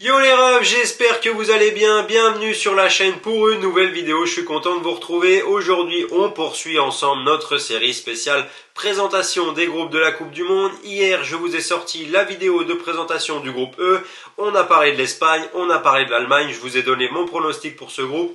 Yo les refs, j'espère que vous allez bien, bienvenue sur la chaîne pour une nouvelle vidéo, je suis content de vous retrouver. Aujourd'hui on poursuit ensemble notre série spéciale présentation des groupes de la Coupe du Monde. Hier je vous ai sorti la vidéo de présentation du groupe E, on a parlé de l'Espagne, on a parlé de l'Allemagne, je vous ai donné mon pronostic pour ce groupe.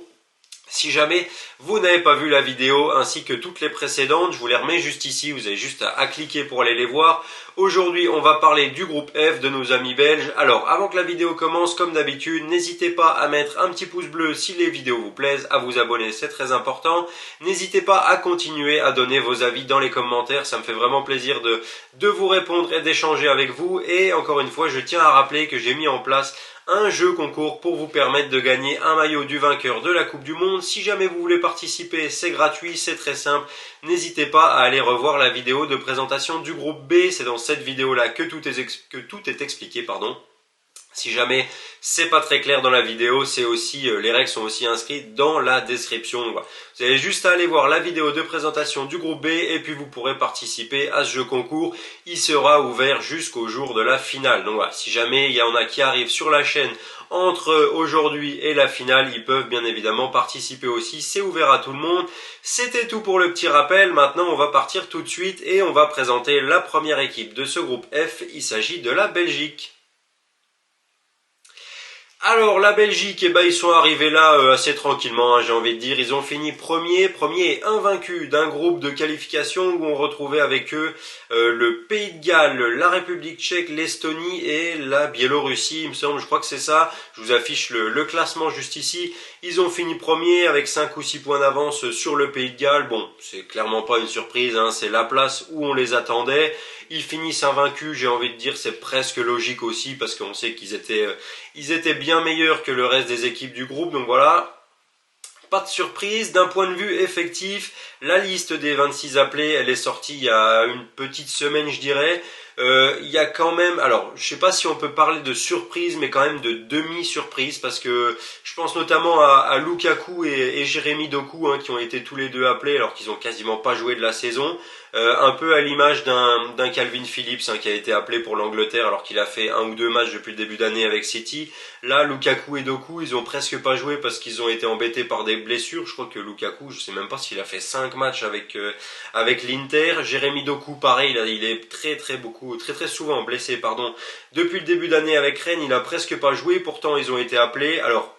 Si jamais vous n'avez pas vu la vidéo ainsi que toutes les précédentes, je vous les remets juste ici, vous avez juste à cliquer pour aller les voir. Aujourd'hui, on va parler du groupe F de nos amis belges. Alors, avant que la vidéo commence, comme d'habitude, n'hésitez pas à mettre un petit pouce bleu si les vidéos vous plaisent, à vous abonner, c'est très important. N'hésitez pas à continuer à donner vos avis dans les commentaires, ça me fait vraiment plaisir de vous répondre et d'échanger avec vous. Et encore une fois, je tiens à rappeler que j'ai mis en place un jeu concours pour vous permettre de gagner un maillot du vainqueur de la Coupe du Monde. Si jamais vous voulez participer, c'est gratuit, c'est très simple. N'hésitez pas à aller revoir la vidéo de présentation du groupe B. C'est dans cette vidéo-là que tout est expliqué, pardon. Si jamais c'est pas très clair dans la vidéo, c'est aussi les règles sont aussi inscrites dans la description. Voilà. Vous avez juste à aller voir la vidéo de présentation du groupe B et puis vous pourrez participer à ce jeu concours. Il sera ouvert jusqu'au jour de la finale. Donc voilà, si jamais il y en a qui arrivent sur la chaîne entre aujourd'hui et la finale, ils peuvent bien évidemment participer aussi. C'est ouvert à tout le monde. C'était tout pour le petit rappel. Maintenant, on va partir tout de suite et on va présenter la première équipe de ce groupe F. Il s'agit de la Belgique. Alors la Belgique, ils sont arrivés là assez tranquillement, hein, j'ai envie de dire. Ils ont fini premier et invaincu d'un groupe de qualification où on retrouvait avec eux le Pays de Galles, la République tchèque, l'Estonie et la Biélorussie, il me semble, je crois que c'est ça. Je vous affiche le classement juste ici. Ils ont fini premier avec 5 ou 6 points d'avance sur le Pays de Galles. Bon, c'est clairement pas une surprise, hein, c'est la place où on les attendait. Ils finissent invaincus, j'ai envie de dire, c'est presque logique aussi parce qu'on sait qu'ils étaient bien meilleurs que le reste des équipes du groupe. Donc voilà, pas de surprise. D'un point de vue effectif, la liste des 26 appelés, elle est sortie il y a une petite semaine, je dirais. Il y a quand même, alors je sais pas si on peut parler de surprise, mais quand même de demi-surprise, parce que je pense notamment à Lukaku et Jérémy Doku, hein, qui ont été tous les deux appelés alors qu'ils ont quasiment pas joué de la saison. Un peu à l'image d'un Calvin Phillips, hein, qui a été appelé pour l'Angleterre alors qu'il a fait un ou deux matchs depuis le début d'année avec City. Là, Lukaku et Doku, ils ont presque pas joué parce qu'ils ont été embêtés par des blessures. Je crois que Lukaku, je sais même pas s'il a fait 5 matchs avec l'Inter. Jérémy Doku, pareil, il est très souvent blessé, pardon. Depuis le début d'année avec Rennes, il a presque pas joué. Pourtant, ils ont été appelés. Alors,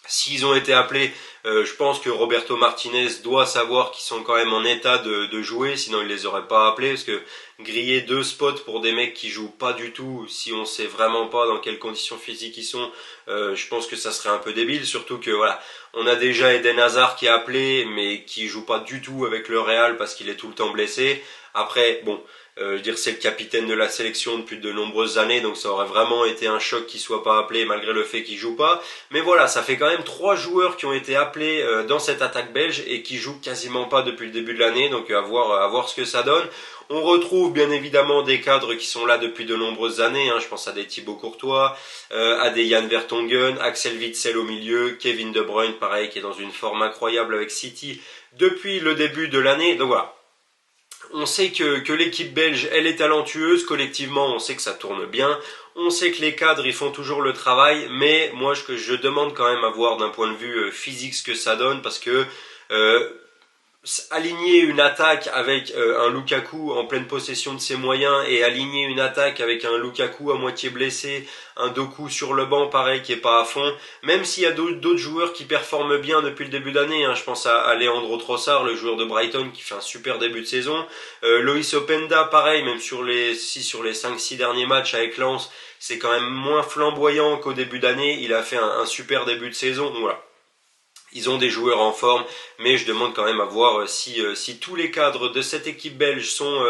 s'ils ont été appelés, je pense que Roberto Martinez doit savoir qu'ils sont quand même en état de jouer, sinon il les aurait pas appelés, parce que griller 2 spots pour des mecs qui jouent pas du tout, si on sait vraiment pas dans quelles conditions physiques ils sont, je pense que ça serait un peu débile, surtout que voilà, on a déjà Eden Hazard qui est appelé, mais qui joue pas du tout avec le Real parce qu'il est tout le temps blessé. Après, bon, je veux dire, c'est le capitaine de la sélection depuis de nombreuses années, donc ça aurait vraiment été un choc qu'il soit pas appelé malgré le fait qu'il joue pas. Mais voilà, ça fait quand même 3 joueurs qui ont été appelés dans cette attaque belge et qui jouent quasiment pas depuis le début de l'année, donc à voir ce que ça donne. On retrouve bien évidemment des cadres qui sont là depuis de nombreuses années, hein. Je pense à des Thibaut Courtois, à des Jan Vertonghen, Axel Witsel au milieu, Kevin De Bruyne pareil qui est dans une forme incroyable avec City depuis le début de l'année. Donc voilà, on sait que l'équipe belge, elle est talentueuse, collectivement on sait que ça tourne bien, on sait que les cadres ils font toujours le travail, mais moi je demande quand même à voir d'un point de vue physique ce que ça donne, parce que euh, aligner une attaque avec un Lukaku en pleine possession de ses moyens et aligner une attaque avec un Lukaku à moitié blessé, un Doku sur le banc pareil qui est pas à fond, même s'il y a d'autres joueurs qui performent bien depuis le début d'année, hein. Je pense à Leandro Trossard, le joueur de Brighton qui fait un super début de saison, Loïs Openda pareil, même sur les 5-6 derniers matchs avec Lens, c'est quand même moins flamboyant qu'au début d'année, il a fait un super début de saison, donc voilà. Ils ont des joueurs en forme, mais je demande quand même à voir si tous les cadres de cette équipe belge sont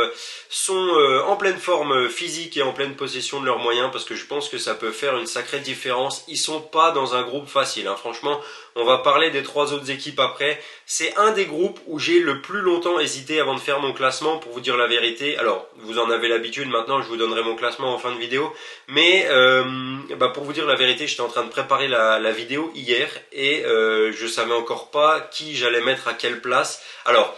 en pleine forme physique et en pleine possession de leurs moyens, parce que je pense que ça peut faire une sacrée différence. Ils sont pas dans un groupe facile, hein. Franchement, on va parler des 3 autres équipes après. C'est un des groupes où j'ai le plus longtemps hésité avant de faire mon classement, pour vous dire la vérité. Alors, vous en avez l'habitude maintenant, je vous donnerai mon classement en fin de vidéo. Mais pour vous dire la vérité, j'étais en train de préparer la vidéo hier et je savais encore pas qui j'allais mettre à quelle place. Alors,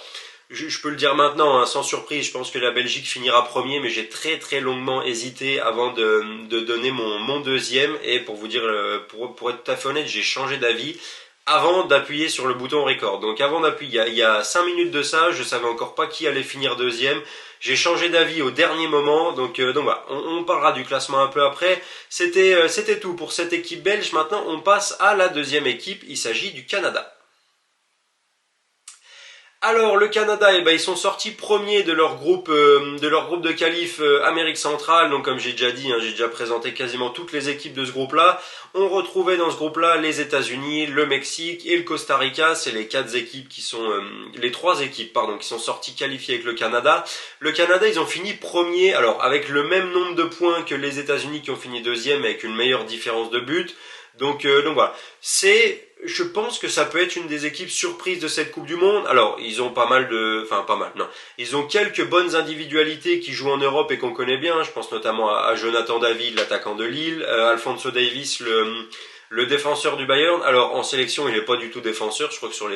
je peux le dire maintenant, hein, sans surprise, je pense que la Belgique finira premier, mais j'ai très très longuement hésité avant de donner mon deuxième. Et pour vous dire, pour être tout à fait honnête, j'ai changé d'avis avant d'appuyer sur le bouton record. Donc avant d'appuyer, il y a 5 minutes de ça, je savais encore pas qui allait finir deuxième. J'ai changé d'avis au dernier moment, donc voilà, on parlera du classement un peu après. C'était tout pour cette équipe belge. Maintenant, on passe à la deuxième équipe. Il s'agit du Canada. Alors le Canada, eh ben, ils sont sortis premiers de leur groupe de qualif Amérique centrale. Donc comme j'ai déjà dit, hein, j'ai déjà présenté quasiment toutes les équipes de ce groupe-là. On retrouvait dans ce groupe-là les États-Unis, le Mexique et le Costa Rica. C'est les quatre équipes qui sont, les trois équipes pardon, qui sont sorties qualifiées avec le Canada. Le Canada, ils ont fini premier, alors avec le même nombre de points que les États-Unis qui ont fini deuxième, avec une meilleure différence de but. Donc voilà, je pense que ça peut être une des équipes surprises de cette Coupe du Monde. Alors, ils ont pas mal, non. Ils ont quelques bonnes individualités qui jouent en Europe et qu'on connaît bien. Je pense notamment à Jonathan David, l'attaquant de Lille, Alphonso Davies, le défenseur du Bayern. Alors, en sélection, il n'est pas du tout défenseur. Je crois que sur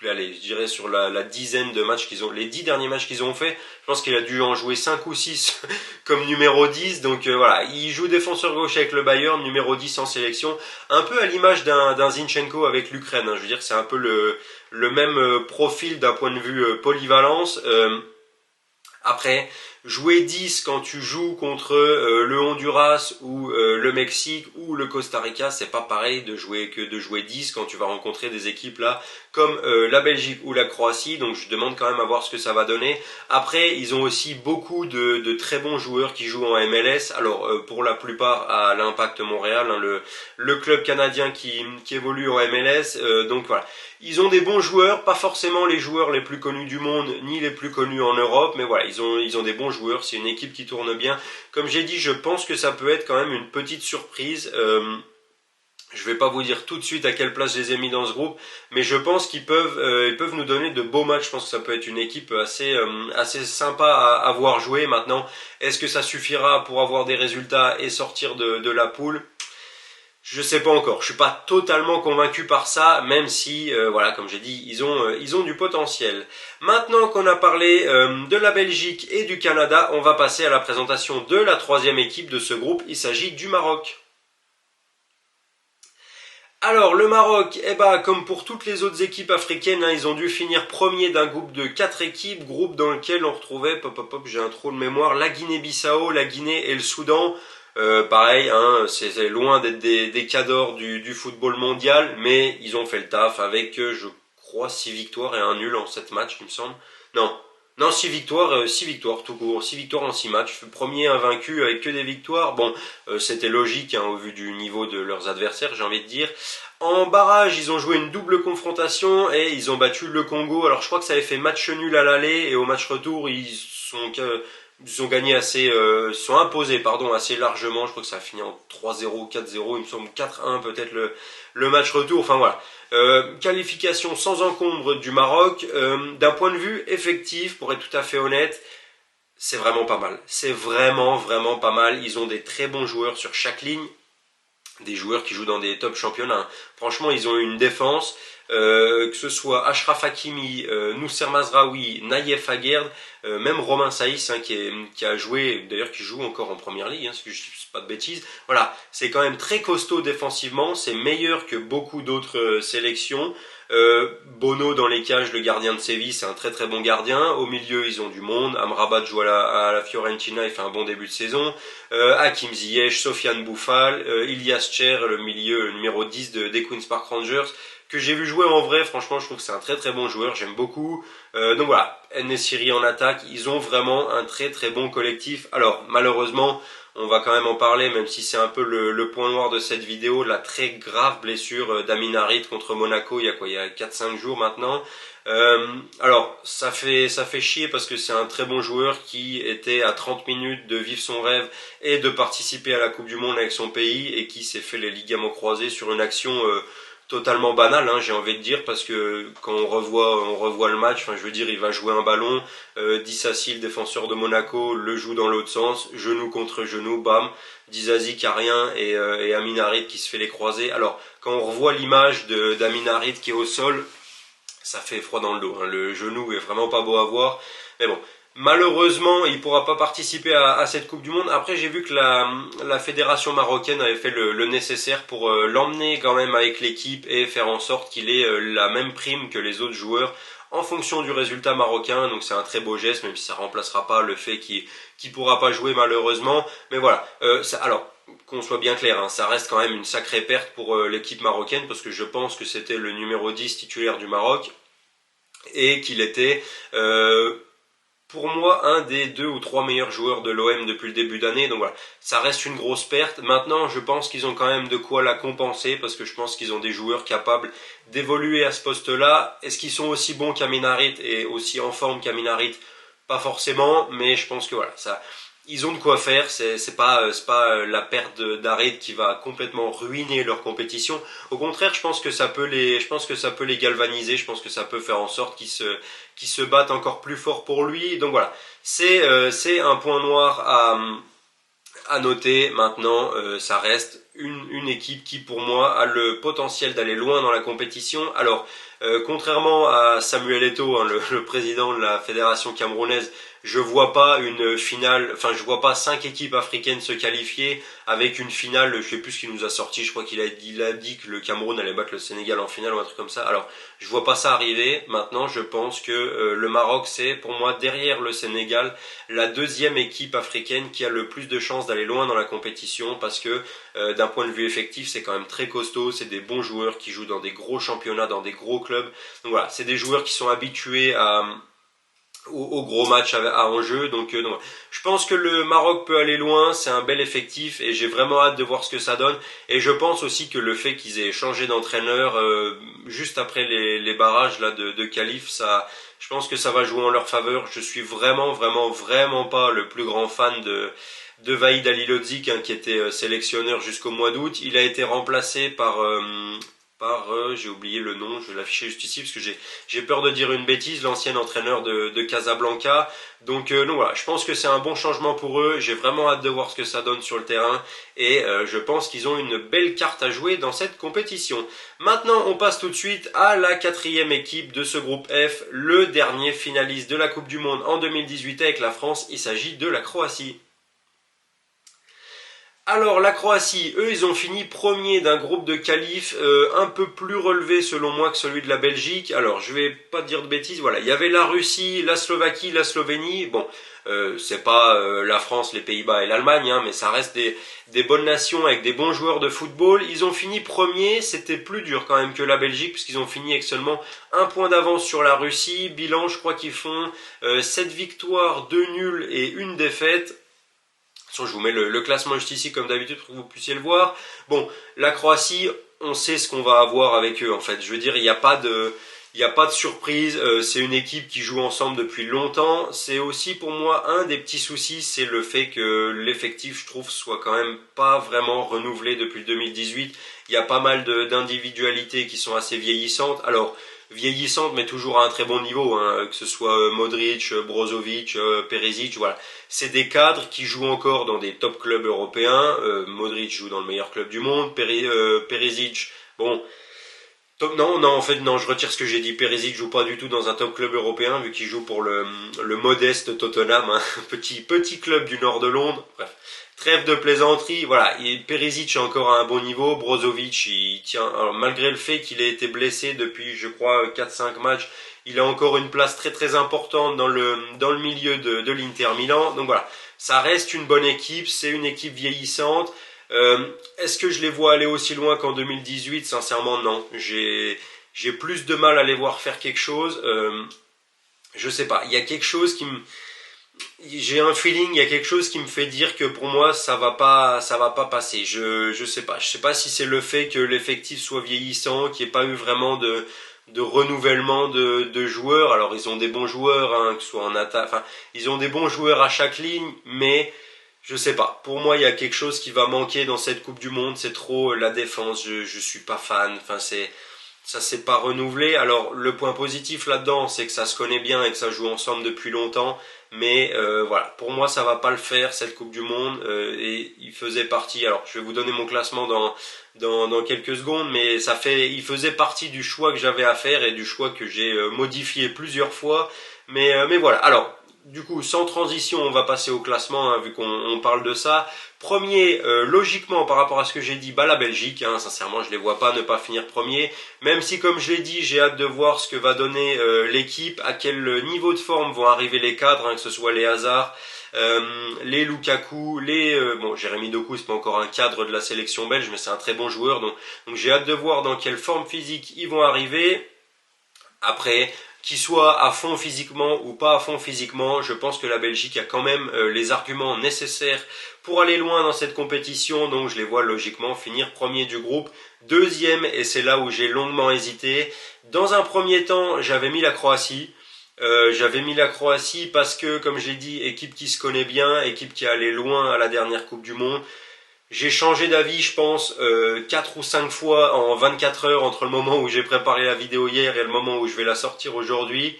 allez, je dirais sur la dizaine de matchs les 10 derniers matchs qu'ils ont fait, je pense qu'il a dû en jouer 5 ou 6 comme numéro 10, donc voilà, il joue défenseur gauche avec le Bayern, numéro 10 en sélection, un peu à l'image d'un Zinchenko avec l'Ukraine, hein. Je veux dire, c'est un peu le même profil d'un point de vue polyvalence. Après, jouer 10 quand tu joues contre le Honduras ou le Mexique ou le Costa Rica, c'est pas pareil de jouer 10 quand tu vas rencontrer des équipes là comme la Belgique ou la Croatie. Donc je demande quand même à voir ce que ça va donner. Après, ils ont aussi beaucoup de très bons joueurs qui jouent en MLS. Alors pour la plupart à l'Impact Montréal, hein, le club canadien qui évolue en MLS. Donc voilà. Ils ont des bons joueurs, pas forcément les joueurs les plus connus du monde, ni les plus connus en Europe, mais voilà, ils ont des bons joueurs, c'est une équipe qui tourne bien. Comme j'ai dit, je pense que ça peut être quand même une petite surprise. Je vais pas vous dire tout de suite à quelle place je les ai mis dans ce groupe, mais je pense qu'ils peuvent nous donner de beaux matchs. Je pense que ça peut être une équipe assez sympa à voir jouer. Maintenant, est-ce que ça suffira pour avoir des résultats et sortir de la poule? Je sais pas encore, je suis pas totalement convaincu par ça, même si, voilà, comme j'ai dit, ils ont du potentiel. Maintenant qu'on a parlé de la Belgique et du Canada, on va passer à la présentation de la troisième équipe de ce groupe, il s'agit du Maroc. Alors le Maroc, eh ben, comme pour toutes les autres équipes africaines, hein, ils ont dû finir premier d'un groupe de 4 équipes, groupe dans lequel on retrouvait, j'ai un trou de mémoire, la Guinée-Bissau, la Guinée et le Soudan. Pareil, hein, c'est loin d'être des cadors du football mondial, mais ils ont fait le taf avec, je crois, 6 victoires et un nul en 7 matchs, il me semble. Non, non, 6 victoires tout court, 6 victoires en 6 matchs. Premier invaincu avec que des victoires. Bon, c'était logique hein, au vu du niveau de leurs adversaires, j'ai envie de dire. En barrage, ils ont joué une double confrontation et ils ont battu le Congo. Alors je crois que ça avait fait match nul à l'aller et au match retour, ils ont gagné sont imposés pardon assez largement. Je crois que ça a fini en 3-0, 4-0, il me semble 4-1 peut-être le match retour. Enfin voilà. Qualification sans encombre du Maroc. D'un point de vue effectif, pour être tout à fait honnête, c'est vraiment pas mal. C'est vraiment vraiment pas mal. Ils ont des très bons joueurs sur chaque ligne, des joueurs qui jouent dans des top championnats. Franchement, ils ont une défense, que ce soit Achraf Hakimi, Noussair Mazraoui, Naïef Aguerd, même Romain Saïs hein, qui a joué, d'ailleurs qui joue encore en première ligue, hein, si je dis pas de bêtises. Voilà, c'est quand même très costaud défensivement, c'est meilleur que beaucoup d'autres sélections. Bono dans les cages, le gardien de Séville, c'est un très très bon gardien. Au milieu, ils ont du monde. Amrabat joue à la Fiorentina, il fait un bon début de saison. Hakim Ziyech, Sofiane Bouffal, Ilias Cher, le milieu le numéro 10 des Queen's Park Rangers, que j'ai vu jouer en vrai. Franchement, je trouve que c'est un très très bon joueur, j'aime beaucoup. Donc voilà, En-Nesyri en attaque, ils ont vraiment un très très bon collectif. Alors, malheureusement, on va quand même en parler, même si c'est un peu le point noir de cette vidéo, la très grave blessure d'Amin Harit contre Monaco, il y a 4-5 jours maintenant. Alors, ça fait chier parce que c'est un très bon joueur qui était à 30 minutes de vivre son rêve et de participer à la Coupe du Monde avec son pays et qui s'est fait les ligaments croisés sur une action totalement banal, hein, j'ai envie de dire, parce que quand on revoit le match, enfin, je veux dire, il va jouer un ballon, Disasi, le défenseur de Monaco, le joue dans l'autre sens, genou contre genou, bam, Disasi qui a rien et Amin Harit qui se fait les croisés. Alors, quand on revoit l'image d'Amin Harit qui est au sol, ça fait froid dans le dos, hein. Le genou est vraiment pas beau à voir. Mais bon, malheureusement, il pourra pas participer à cette Coupe du Monde. Après, j'ai vu que la fédération marocaine avait fait le nécessaire pour l'emmener quand même avec l'équipe et faire en sorte qu'il ait la même prime que les autres joueurs en fonction du résultat marocain. Donc c'est un très beau geste, même si ça remplacera pas le fait qu'il pourra pas jouer malheureusement. Mais voilà. Alors, qu'on soit bien clair, hein, ça reste quand même une sacrée perte pour l'équipe marocaine parce que je pense que c'était le numéro 10 titulaire du Maroc et qu'il était pour moi un des 2 ou 3 meilleurs joueurs de l'OM depuis le début d'année. Donc voilà, ça reste une grosse perte. Maintenant, je pense qu'ils ont quand même de quoi la compenser parce que je pense qu'ils ont des joueurs capables d'évoluer à ce poste-là. Est-ce qu'ils sont aussi bons qu'Amin Harit et aussi en forme qu'Amin Harit? Pas forcément, mais je pense que voilà, ça, ils ont de quoi faire. C'est pas la perte d'Harit qui va complètement ruiner leur compétition. Au contraire, je pense que ça peut les galvaniser. Je pense que ça peut faire en sorte qu'ils se battent encore plus fort pour lui. Donc voilà, c'est un point noir à noter. Maintenant, ça reste une équipe qui pour moi a le potentiel d'aller loin dans la compétition. Alors, contrairement à Samuel Eto'o, hein, le président de la fédération camerounaise, je vois pas une finale, enfin je vois pas 5 équipes africaines se qualifier avec une finale, je sais plus ce qu'il nous a sorti, je crois qu'il a dit que le Cameroun allait battre le Sénégal en finale ou un truc comme ça. Alors je vois pas ça arriver. Maintenant je pense que le Maroc c'est pour moi derrière le Sénégal la deuxième équipe africaine qui a le plus de chances d'aller loin dans la compétition parce que d'un point de vue effectif c'est quand même très costaud, c'est des bons joueurs qui jouent dans des gros championnats, dans des gros clubs. Donc voilà, c'est des joueurs qui sont habitués au gros match à enjeu. Donc, je pense que le Maroc peut aller loin, c'est un bel effectif et j'ai vraiment hâte de voir ce que ça donne. Et je pense aussi que le fait qu'ils aient changé d'entraîneur juste après les barrages là de qualif, ça, je pense que ça va jouer en leur faveur. Je suis vraiment, vraiment, vraiment pas le plus grand fan de Vahid Halilhodžić, hein, qui était sélectionneur jusqu'au mois d'août. Il a été remplacé par j'ai oublié le nom, je vais l'afficher juste ici parce que j'ai peur de dire une bêtise, l'ancien entraîneur de Casablanca. Donc voilà, je pense que c'est un bon changement pour eux, j'ai vraiment hâte de voir ce que ça donne sur le terrain et je pense qu'ils ont une belle carte à jouer dans cette compétition. Maintenant, on passe tout de suite à la 4e équipe de ce groupe F, le dernier finaliste de la Coupe du Monde en 2018 avec la France, il s'agit de la Croatie. Alors la Croatie, eux ils ont fini premier d'un groupe de qualifs un peu plus relevé selon moi que celui de la Belgique. Alors je vais pas dire de bêtises, voilà, il y avait la Russie, la Slovaquie, la Slovénie. Bon, c'est pas la France, les Pays-Bas et l'Allemagne, hein, mais ça reste des bonnes nations avec des bons joueurs de football. Ils ont fini premier, c'était plus dur quand même que la Belgique puisqu'ils ont fini avec seulement un point d'avance sur la Russie. Bilan, je crois qu'ils font 7 victoires, 2 nuls et une défaite. Je vous mets le classement juste ici comme d'habitude pour que vous puissiez le voir. Bon, la Croatie, on sait ce qu'on va avoir avec eux en fait. Je veux dire, il n'y a pas de surprise. C'est une équipe qui joue ensemble depuis longtemps. C'est aussi pour moi un des petits soucis, c'est le fait que l'effectif, je trouve, soit quand même pas vraiment renouvelé depuis 2018. Il y a pas mal d'individualités qui sont assez vieillissantes. Alors, vieillissantes mais toujours à un très bon niveau, hein, que ce soit Modric, Brozovic, Perisic, voilà. C'est des cadres qui jouent encore dans des top clubs européens. Modric joue dans le meilleur club du monde. Perisic, bon, non, non, en fait, non, je retire ce que j'ai dit. Perisic joue pas du tout dans un top club européen, vu qu'il joue pour le modeste Tottenham, hein, petit club du nord de Londres. Bref, trêve de plaisanterie. Voilà, Perisic est encore à un bon niveau. Brozovic, il tient, alors, malgré le fait qu'il ait été blessé depuis, je crois, 4-5 matchs, il a encore une place très très importante dans le milieu de l'Inter Milan. Donc voilà, ça reste une bonne équipe, c'est une équipe vieillissante. Est-ce que je les vois aller aussi loin qu'en 2018? Sincèrement, non. J'ai plus de mal à les voir faire quelque chose. Je sais pas. Il y a quelque chose qui me, j'ai un feeling. Il y a quelque chose qui me fait dire que pour moi ça va pas passer. Je sais pas. Je sais pas si c'est le fait que l'effectif soit vieillissant, qu'il n'y ait pas eu vraiment de renouvellement de joueurs. Alors ils ont des bons joueurs, hein, que ce soit en attaque. Enfin, ils ont des bons joueurs à chaque ligne, mais je sais pas. Pour moi, il y a quelque chose qui va manquer dans cette Coupe du Monde. C'est trop la défense. Je suis pas fan. Enfin, ça s'est pas renouvelé. Alors le point positif là-dedans, c'est que ça se connaît bien et que ça joue ensemble depuis longtemps. Mais voilà, pour moi ça va pas le faire cette Coupe du Monde. Et il faisait partie. Alors je vais vous donner mon classement dans quelques secondes, mais il faisait partie du choix que j'avais à faire et du choix que j'ai modifié plusieurs fois. Mais voilà. Alors du coup, sans transition, on va passer au classement, hein, vu qu'on parle de ça. Premier, logiquement, par rapport à ce que j'ai dit, la Belgique, hein, sincèrement, je les vois pas ne pas finir premier. Même si, comme je l'ai dit, j'ai hâte de voir ce que va donner l'équipe, à quel niveau de forme vont arriver les cadres, hein, que ce soit les Hazard, les Lukaku, bon, Jérémy Doku, c'est pas encore un cadre de la sélection belge, mais c'est un très bon joueur, donc j'ai hâte de voir dans quelle forme physique ils vont arriver. Après, qu'ils soient à fond physiquement ou pas à fond physiquement, je pense que la Belgique a quand même les arguments nécessaires pour aller loin dans cette compétition, donc je les vois logiquement finir premier du groupe, deuxième, et c'est là où j'ai longuement hésité. Dans un premier temps, j'avais mis la Croatie. Parce que, comme j'ai dit, équipe qui se connaît bien, équipe qui est allée loin à la dernière Coupe du Monde. J'ai changé d'avis, je pense, 4 ou 5 fois en 24 heures entre le moment où j'ai préparé la vidéo hier et le moment où je vais la sortir aujourd'hui.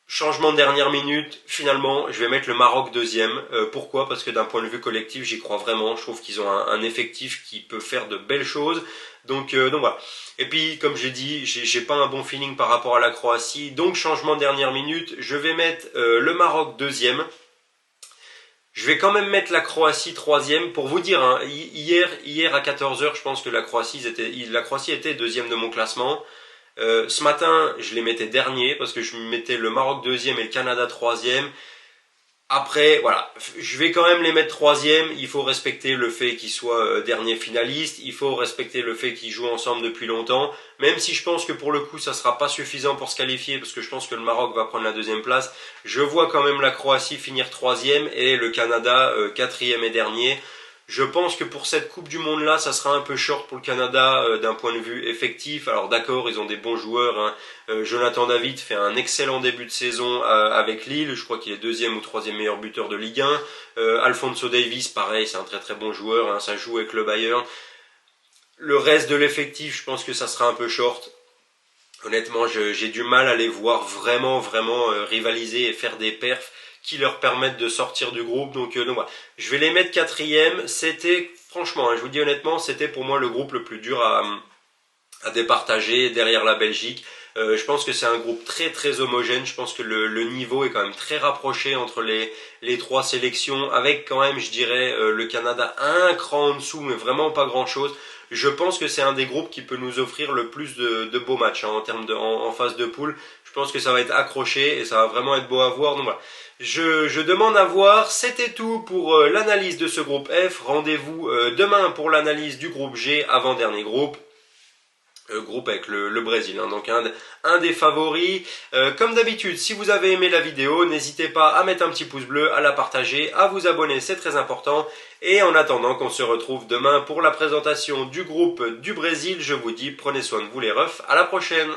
Changement de dernière minute, finalement, je vais mettre le Maroc deuxième. Pourquoi? Parce que d'un point de vue collectif, j'y crois vraiment. Je trouve qu'ils ont un effectif qui peut faire de belles choses. Donc voilà. Et puis, comme j'ai dit, j'ai pas un bon feeling par rapport à la Croatie. Donc, changement de dernière minute, je vais mettre le Maroc deuxième. Je vais quand même mettre la Croatie troisième. Pour vous dire, hein, hier à 14 heures, je pense que la Croatie était deuxième de mon classement. Ce matin, je les mettais dernier parce que je mettais le Maroc deuxième et le Canada troisième. Après, voilà, je vais quand même les mettre troisième. Il faut respecter le fait qu'ils soient dernier finaliste. Il faut respecter le fait qu'ils jouent ensemble depuis longtemps. Même si je pense que pour le coup, ça sera pas suffisant pour se qualifier, parce que je pense que le Maroc va prendre la deuxième place. Je vois quand même la Croatie finir troisième et le Canada quatrième et dernier. Je pense que pour cette Coupe du Monde là, ça sera un peu short pour le Canada d'un point de vue effectif. Alors d'accord, ils ont des bons joueurs, hein. Jonathan David fait un excellent début de saison avec Lille. Je crois qu'il est deuxième ou troisième meilleur buteur de Ligue 1. Alphonso Davies, pareil, c'est un très très bon joueur, hein. Ça joue avec le Bayern. Le reste de l'effectif, je pense que ça sera un peu short. Honnêtement, j'ai du mal à les voir vraiment rivaliser et faire des perfs qui leur permettent de sortir du groupe. Donc voilà. Je vais les mettre quatrième. C'était, franchement, hein, je vous dis honnêtement, c'était pour moi le groupe le plus dur à départager derrière la Belgique. Je pense que c'est un groupe très très homogène. Je pense que le niveau est quand même très rapproché entre les trois sélections, avec quand même, je dirais, le Canada un cran en dessous, mais vraiment pas grand chose. Je pense que c'est un des groupes qui peut nous offrir le plus de beaux matchs, hein, en phase de poule. Je pense que ça va être accroché et ça va vraiment être beau à voir. Donc voilà. Je demande à voir. C'était tout pour l'analyse de ce groupe F. Rendez-vous demain pour l'analyse du groupe G, avant-dernier groupe. Groupe avec le Brésil, hein, donc un des favoris. Comme d'habitude, si vous avez aimé la vidéo, n'hésitez pas à mettre un petit pouce bleu, à la partager, à vous abonner, c'est très important. Et en attendant qu'on se retrouve demain pour la présentation du groupe du Brésil, je vous dis prenez soin de vous les refs, à la prochaine.